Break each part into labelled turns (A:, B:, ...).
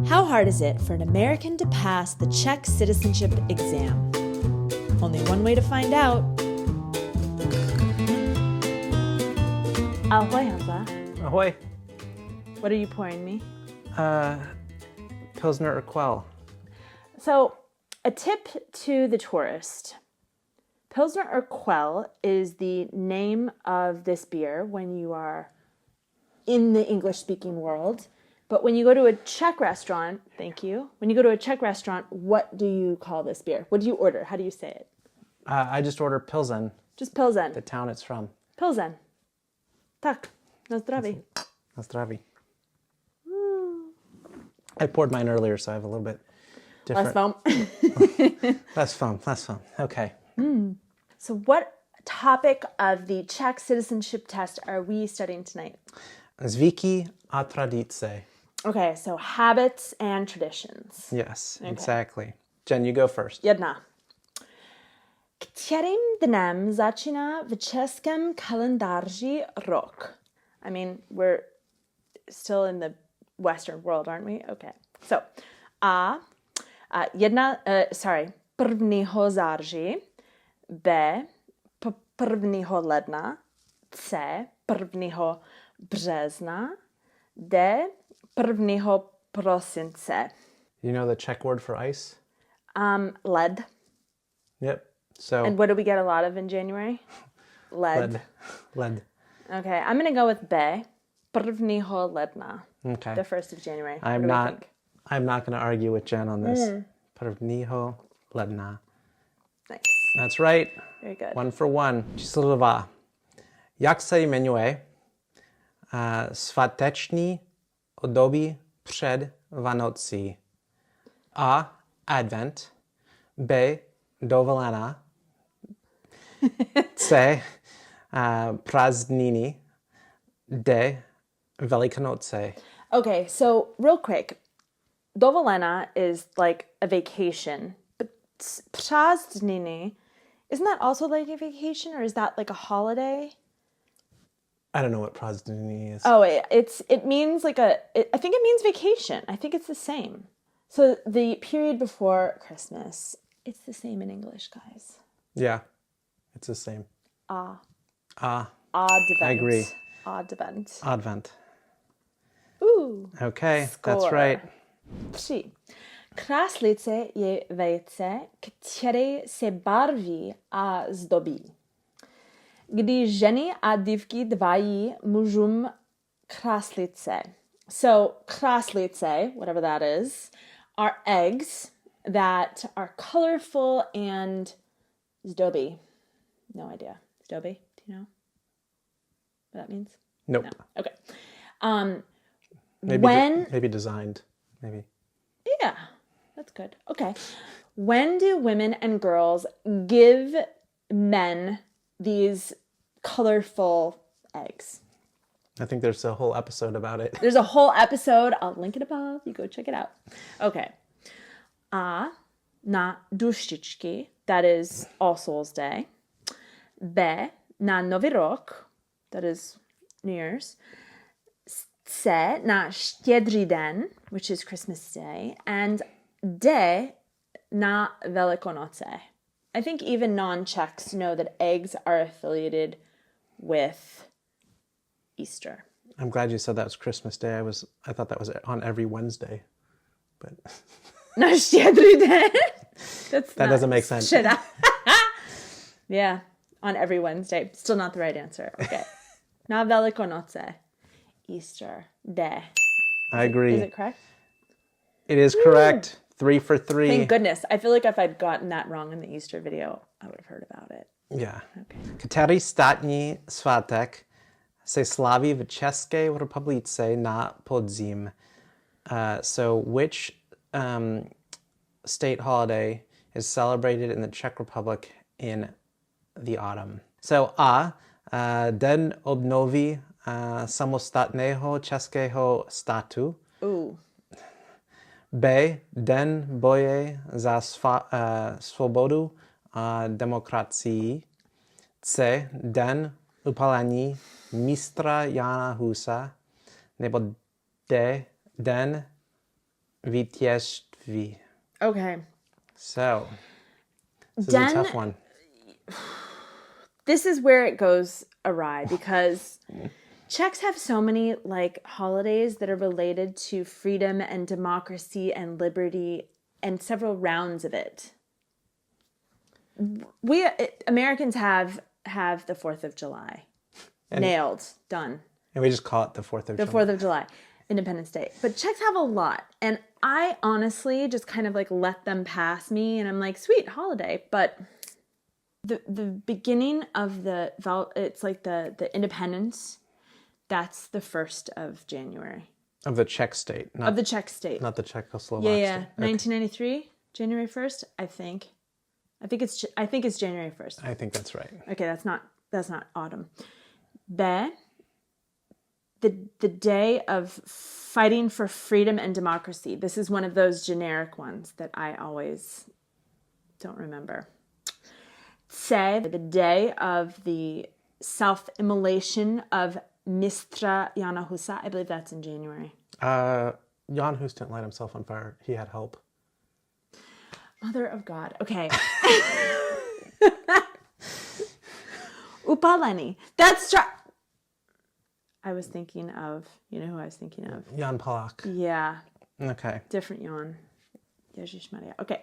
A: How hard is it for an American to pass the Czech citizenship exam? Only one way to find out. Ahoy, Hamza.
B: Ahoy.
A: What are you pouring me?
B: Pilsner Urquell.
A: So, a tip to the tourist. Pilsner Urquell is the name of this beer when you are in the English-speaking world. But when you go to a Czech restaurant, thank you. When you go to a Czech restaurant, what do you call this beer? What do you order? How do you say it?
B: I just order Pilsen.
A: Just Pilsen.
B: The town it's from.
A: Pilsen. Tak. Na zdraví.
B: Na zdraví. I poured mine earlier, so I have a little bit different.
A: Less foam.
B: Less foam. Okay.
A: So what topic of the Czech citizenship test are we studying tonight?
B: Zvyky a tradice.
A: Okay, so habits and traditions.
B: Yes, exactly. Jen, you go first.
A: Jedna. Kterým dnem začíná v českém kalendáři rok? I mean, we're still in the Western world, aren't we? Okay. So, prvního září, B, prvního ledna, C, prvního března, D, prvního prosince.
B: You know the Czech word for ice?
A: Lead.
B: Yep. So.
A: And what do we get a lot of in January? Lead.
B: Lead.
A: Okay, I'm going to go with B. Prvního ledna.
B: Okay.
A: The 1st of January.
B: I'm not going to argue with Jen on this. Prvního ledna.
A: Nice.
B: That's right.
A: Very good.
B: 1 for 1. Číslo 2. Jak se jmenuje sváteční období před Vánocí? A. Advent. B. Dovolená. C. Prázdniny. D. Velikonoce.
A: Okay, so real quick. Dovolena is like a vacation. But prázdniny, isn't that also like a vacation, or is that like a holiday?
B: I don't know what prázdniny is.
A: Oh, it means like I think it means vacation. I think it's the same. So the period before Christmas, it's the same in English, guys.
B: Yeah, it's the same.
A: Advent.
B: I agree.
A: Advent.
B: Advent.
A: Ooh.
B: Okay,
A: Score.
B: that's right.
A: 3. Kráslice je vejce, které se barví a zdobí. Když ženy a dívky dvají mužům kráslice. So kráslice, whatever that is, are eggs that are colorful and zdobí. No idea. Zdobí? Do you know what that means?
B: Nope.
A: No. Okay.
B: Maybe designed. Maybe.
A: Yeah, that's good. Okay. When do women and girls give men these colorful eggs?
B: I think there's a whole episode about it.
A: There's a whole episode. I'll link it above. You go check it out. Okay. A. Na dušičky. That is All Souls Day. B. Na Nový rok. That is New Year's. C. Na Štědrý den, which is Christmas Day. And D. Na Velikonoce. I think even non-Czechs know that eggs are affiliated with Easter.
B: I'm glad you said that was Christmas Day. I thought that was on every Wednesday, but
A: Na Štědrý den.
B: That doesn't make sense.
A: Yeah, on every Wednesday. Still not the right answer. Okay. Na Velikonoce. Easter Day.
B: I agree.
A: Is it correct?
B: It is correct. 3 for 3.
A: Thank goodness. I feel like if I'd gotten that wrong in the Easter video, I would have heard about it.
B: Yeah.
A: Okay.
B: Který státní svátek se slaví v České republice na podzim? So which state holiday is celebrated in the Czech Republic in the autumn? So A. Den obnovy samostatného českého státu.
A: Ooh.
B: B. Den boje za svobodu a demokracii. C. Den upálení mistra Jana Husa. Nebo D. Den vítězství.
A: Okay.
B: So, this is
A: Den-
B: a tough one.
A: This is where it goes awry because Czechs have so many like holidays that are related to freedom and democracy and liberty and several rounds of it. Americans have the 4th of July. Nailed. Done.
B: And we just call it the 4th of
A: The
B: July.
A: 4th of July. Independence Day. But Czechs have a lot. And I honestly just kind of like let them pass me and I'm like, sweet, holiday. But the beginning of it's like the independence, that's the 1st of January.
B: Of the Czech state.
A: Of the Czech state.
B: Not the Czechoslovak
A: Yeah.
B: state.
A: 1993, January 1st, I think. I think it's January 1st.
B: I think that's right.
A: Okay, that's not autumn. The day of fighting for freedom and democracy. This is one of those generic ones that I always don't remember. Say the day of the self-immolation of Mistra Jana Husa. I believe that's in January.
B: Jan Hus didn't light himself on fire. He had help.
A: Mother of God. Okay. Upaleni. That's right. I was thinking of, you know who I was thinking of?
B: Jan Palach.
A: Yeah.
B: Okay.
A: Different Jan. Ježiš Maria. Okay.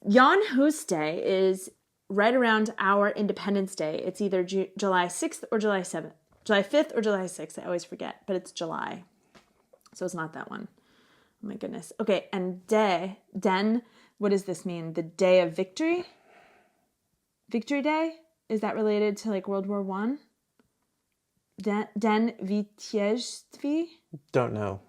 A: Jan Hus Day is right around our Independence Day. It's either July 6th or July 7th. July 5th or July 6th. I always forget, but it's July. So it's not that one. Oh my goodness. Okay, and den, what does this mean? The day of victory? Victory Day? Is that related to like World War I? Den vítězství?
B: Don't know.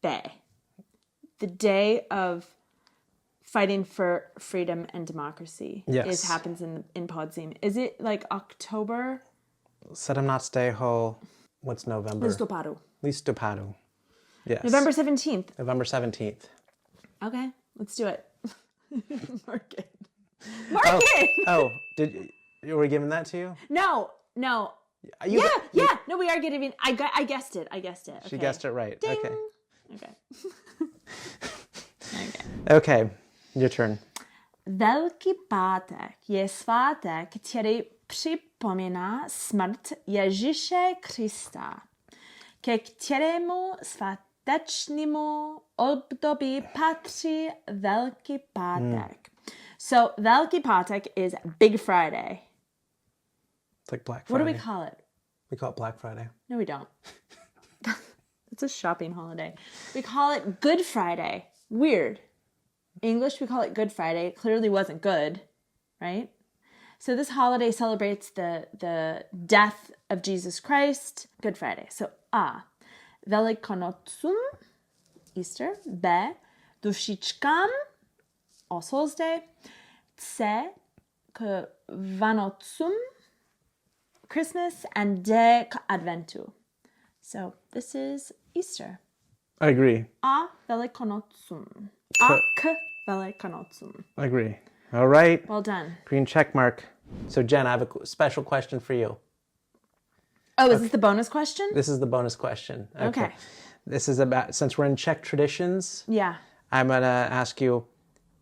A: The day of fighting for freedom and democracy.
B: Yes.
A: Happens in Podzim. Is it like October?
B: 17. What's November?
A: Listopadu.
B: Listopadu. Yes.
A: November 17th.
B: November 17th.
A: Okay, let's do it. Mark it. Mark it!
B: Oh, were we giving that to you?
A: No.
B: You
A: Yeah. No, we are getting. I guessed it. Okay.
B: She guessed it right.
A: Ding.
B: Okay.
A: Okay.
B: Okay, your turn.
A: Velký pátek je svátek, který připomíná smrt Ježíše Krista, ke kterému svátečnímu období patří Velký pátek. So, Velký pátek is Big Friday.
B: It's like Black
A: What
B: Friday.
A: do we call it?
B: We call it Black Friday.
A: No, we don't. It's a shopping holiday. We call it Good Friday. Weird. English, we call it Good Friday. It clearly wasn't good, right? So this holiday celebrates the death of Jesus Christ. Good Friday. So A. Velikonocum, Easter. B. Dušičkám, All Souls Day. C. K Vanocum, Christmas. And D. K Adventu. So this is Easter.
B: I agree.
A: A Velikonocum. A K Velikonocum.
B: I agree. All right.
A: Well done.
B: Green check mark. So, Jen, I have a special question for you.
A: Oh, is this the bonus question?
B: This is the bonus question.
A: Okay.
B: This is about, since we're in Czech traditions,
A: Yeah.
B: I'm going to ask you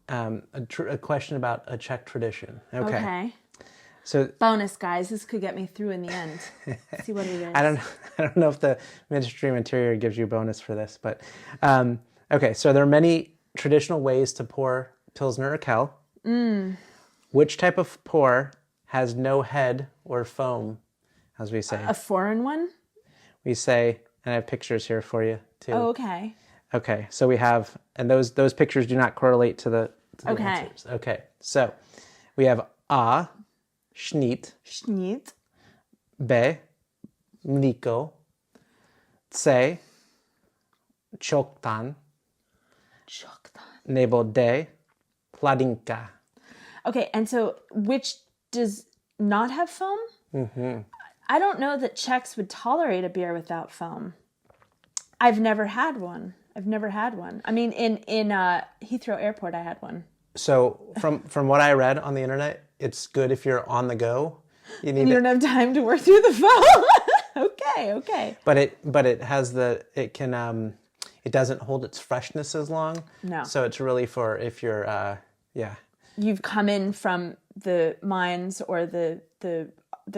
B: a question about a Czech tradition.
A: Okay.
B: So,
A: Bonus, guys. This could get me through in the end. Let's see what it is.
B: I don't know if the Ministry of Interior gives you a bonus for this, but okay. So there are many traditional ways to pour Pilsner Urquell. Which type of pour has no head or foam, as we say?
A: A foreign one?
B: We say, and I have pictures here for you too.
A: Oh, okay.
B: Okay, so we have, and those pictures do not correlate to the
A: Okay.
B: answers. Okay, so we have A, Schnitt,
A: Schnitt.
B: B, Mliko, C, Choktan, nebo D, Hladinka.
A: Okay, and so which does not have foam? Mm-hmm. I don't know that Czechs would tolerate a beer without foam. I've never had one. I mean, in Heathrow Airport, I had one.
B: So from what I read on the internet, it's good if you're on the go. You need
A: You don't have time to work through the foam. Okay.
B: but it has it doesn't hold its freshness as long.
A: No.
B: So it's really for if you're,
A: You've come in from the mines or the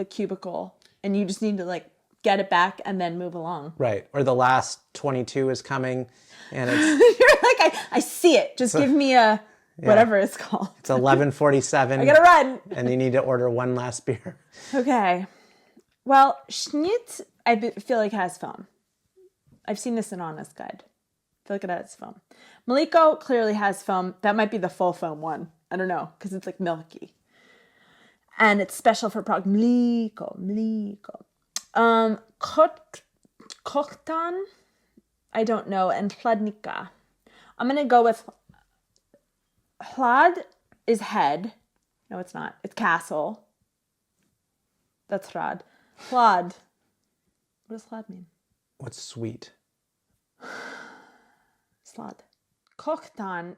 A: cubicle, and you just need to like get it back and then move along.
B: Right. Or the last 22 is coming, and it's
A: You're like, I see it. Just give me a whatever it's called.
B: it's 11:47.
A: I gotta run.
B: And you need to order one last beer.
A: Okay. Well, Schnit, feel like has foam. I've seen this in Honest Guide. I feel like it has foam. Mliko clearly has foam. That might be the full foam one. I don't know, because it's like milky. And it's special for Prague. Mliko. Kochtan, I don't know, and Chladnica. I'm going to go with Chlad is head. No, it's not. It's castle. That's Chlad. Chlad. What does Chlad mean?
B: What's sweet?
A: Slad. Kochtan.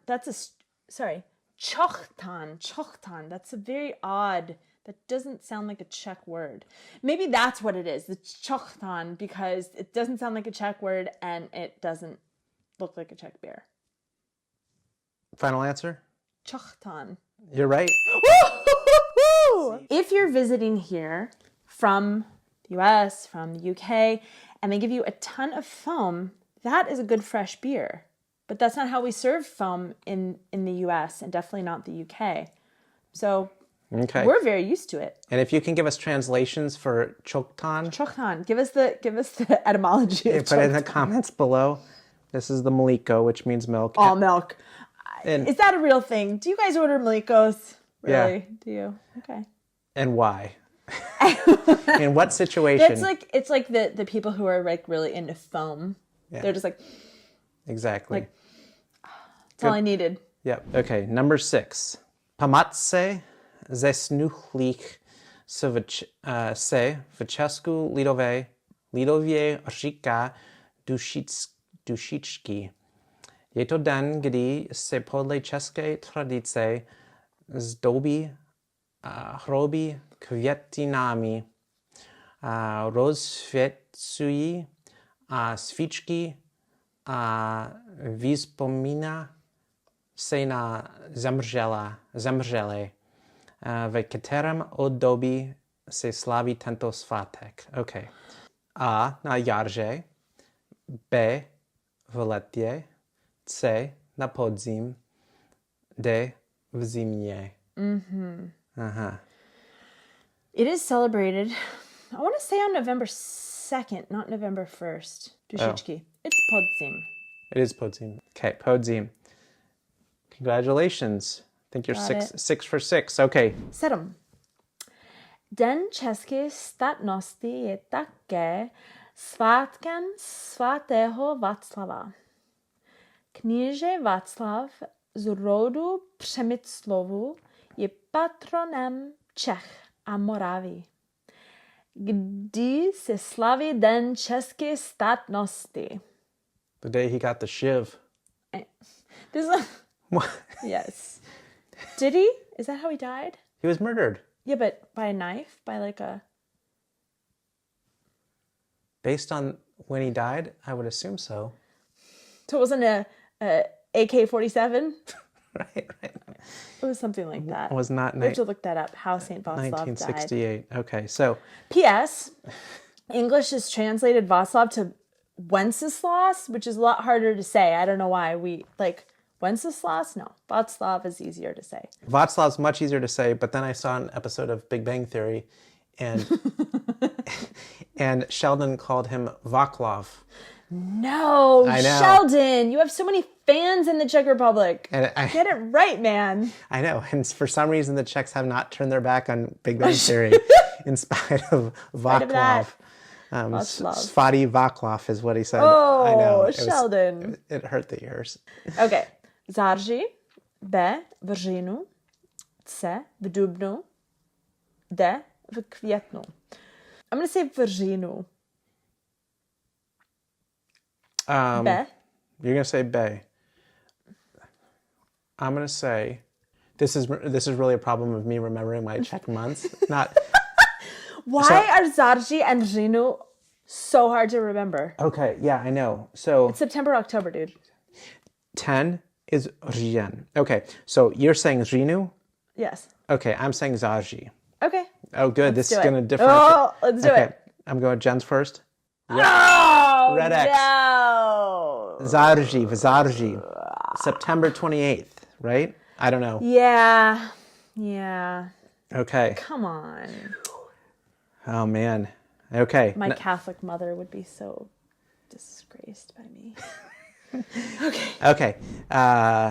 A: Chochtan. That's a very odd. That doesn't sound like a Czech word. Maybe that's what it is. The chochtan, because it doesn't sound like a Czech word and it doesn't look like a Czech beer.
B: Final answer?
A: Chochtan.
B: You're right.
A: If you're visiting here from the US, from the UK, and they give you a ton of foam, that is a good fresh beer. But that's not how we serve foam in the US and definitely not the UK. So
B: Okay.
A: we're very used to it.
B: And if you can give us translations for choktan,
A: Chochtan. Give us the etymology of
B: put it in the
A: chochtan.
B: comments below. This is the Mliko, which means milk.
A: All milk.
B: And,
A: Is that a real thing? Do you guys order Milikos?
B: Yeah.
A: Really? Do you? Okay.
B: and why? In what situation?
A: It's like the people who are like really into foam.
B: Yeah.
A: They're just like,
B: Exactly.
A: Like- that's all I needed.
B: Yep. Okay. Number 6. Pamatse zesnuchlich se včesku lidově říká dušičky. Je to den, kdy se podle české tradice zdobí hroby květinami, rozsvěcují svíčky a vyzpomíná se na zemřelé, ve kterém období se slaví tento svátek. Okay. A na jaře, B v letě, C na podzim, D v zimě.
A: Mm-hmm.
B: Aha.
A: It is celebrated, I want to say on November 2nd, not November 1st. Dušičky. It's Podzim.
B: It is podzim. Okay, podzim. Congratulations. I think you're
A: Got
B: six for 6. Okay.
A: 7. Den české státnosti je také svátkem svatého Václava. Kníže Václav z rodu Přemyslovu je patronem Čech a Moravy, kdy se slaví Den české státnosti.
B: The day he got the shiv.
A: This is
B: What?
A: yes. Did he? Is that how he died?
B: He was murdered.
A: Yeah, but by a knife? By like a...
B: Based on when he died, I would assume so.
A: So it wasn't a AK-47?
B: Right.
A: It was something like that.
B: It was not
A: We have to look that up, how St. Václav died.
B: 1968. Okay, so
A: P.S. English is translated Václav to Wenceslas, which is a lot harder to say. I don't know why. Wenceslas? No. Václav is easier to say.
B: Václav's much easier to say, but then I saw an episode of Big Bang Theory, and and Sheldon called him Vaclav.
A: No,
B: I know.
A: Sheldon, you have so many fans in the Czech Republic.
B: And
A: Get it right, man.
B: I know, and for some reason the Czechs have not turned their back on Big Bang Theory, in spite of
A: Spite of that.
B: Vaclav.
A: Václav.
B: Svati Vaclav is what he said.
A: Oh,
B: I know.
A: Sheldon.
B: It hurt the ears.
A: Okay. Září, B v říjnu, C v dubnu, D v květnu. I'm going to say v říjnu. B.
B: You're gonna say Bay. I'm gonna say this is really a problem of me remembering my Czech months. Not
A: Why are září and říjnu So hard to remember.
B: Okay, yeah, I know. So
A: It's September, October, dude.
B: 10 is Rien. Okay, so you're saying Rinu?
A: Yes.
B: Okay, I'm saying Zaji.
A: Okay.
B: Oh, good. This is
A: do it.
B: going to differentiate.
A: Oh, let's do it.
B: I'm going Jen's first.
A: Oh,
B: Red X.
A: no.
B: Zarji. September 28th, right? I don't know.
A: Yeah. Yeah.
B: Okay.
A: Come on.
B: Oh, man. Okay.
A: My Catholic mother would be so disgraced by me. Okay.
B: Okay.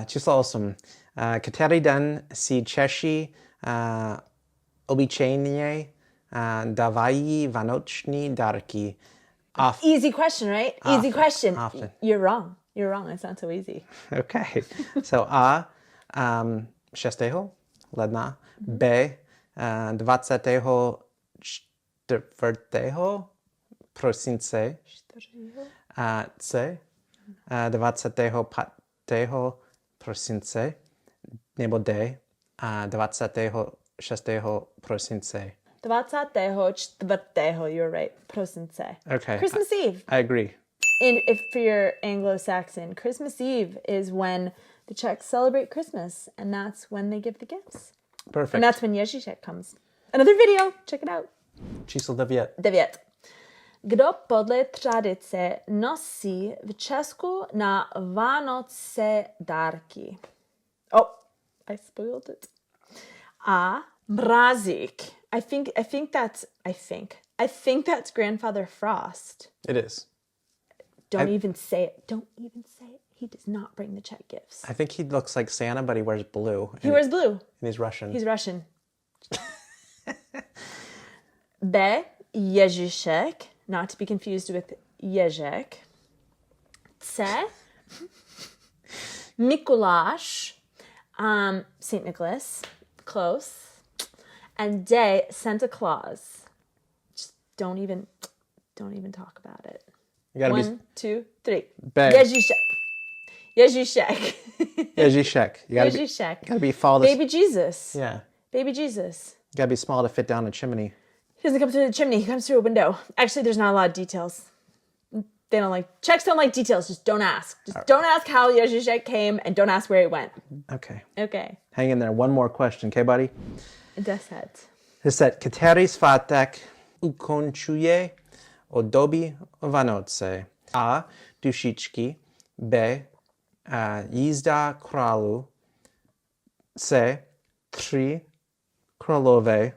B: Число 8. Который день si чаще обычнее давай ваночные дарки?
A: Easy question, right? Easy question.
B: Often.
A: You're wrong. You're wrong. It's not so easy.
B: Okay. So шестого ладно. Б 24 просинца. С 25 просинца. Nebo D 26 prosince.
A: 24. You're right. Prosince.
B: Okay.
A: Christmas Eve.
B: I agree.
A: And if for your Anglo-Saxon, Christmas Eve is when the Czechs celebrate Christmas, and that's when they give the gifts.
B: Perfect.
A: And that's when Ježíšek comes. Another video. Check it out.
B: Číslo 9.
A: 9. Kdo podle tradice nosí v Česku na Vánoce dárky? Oh, I spoiled it. A. Mrazík. I think that's Grandfather Frost.
B: It is.
A: Don't even say it. Don't even say it. He does not bring the Czech gifts.
B: I think he looks like Santa, but he wears blue.
A: He wears blue.
B: And he's Russian.
A: He's Russian. B. Ježíšek. Not to be confused with Ježek. C. Mikuláš. St. Nicholas. Close. And D. Santa Claus. Just don't even talk about it.
B: You gotta
A: 1, 2, 3.
B: B.
A: Ježíšek. Ježíšek.
B: Ježíšek. You gotta
A: Ježíšek.
B: gotta be fall this.
A: Baby Jesus.
B: Yeah.
A: Baby Jesus.
B: You gotta be small to fit down a chimney.
A: He doesn't come through the chimney. He comes through a window. Actually, there's not a lot of details. Czechs don't like details. Just don't ask. Just don't ask how Ježíšek came, and don't ask where he went.
B: Okay.
A: Okay.
B: Hang in there. One more question, okay, buddy?
A: 10.
B: It said, Který svátek ukončuje období Vánoce? A. Dušičky. B. Jízda králu. C. 3 králové.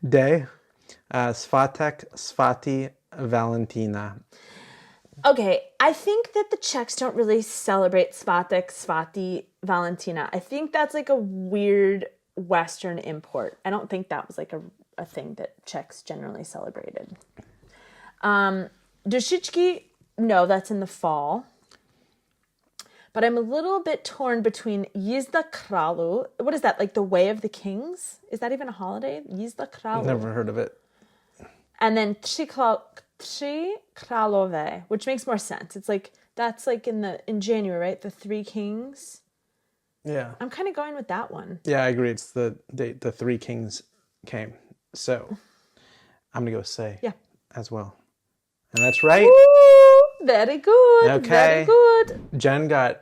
B: D. Svátek svatý Valentina.
A: Okay, I think that the Czechs don't really celebrate Svátek Svatý Valentina. I think that's like a weird Western import. I don't think that was like a thing that Czechs generally celebrated. Dušičky, no, that's in the fall. But I'm a little bit torn between Jízda králu. What is that, like the Way of the Kings? Is that even a holiday? Jízda králu.
B: Never heard of it.
A: And then Tři králové, which makes more sense. It's like, that's like in January, right? The Three Kings.
B: Yeah.
A: I'm kind of going with that one.
B: Yeah, I agree. It's the date the three kings came. So I'm gonna go say as well. And that's right.
A: Ooh, very good.
B: Okay.
A: Very good.
B: Jen got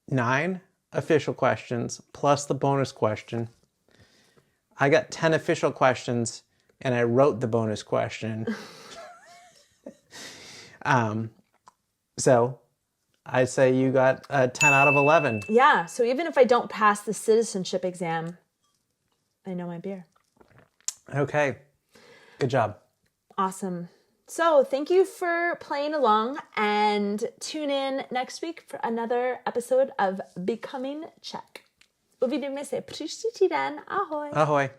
B: 9 official questions plus the bonus question. I got 10 official questions and I wrote the bonus question. So I'd say you got a 10 out of 11.
A: Yeah, so even if I don't pass the citizenship exam, I know my beer.
B: Okay. Good job.
A: Awesome. So thank you for playing along, and tune in next week for another episode of Becoming Czech. Uvidíme se příští týden. Ahoj.
B: Ahoy.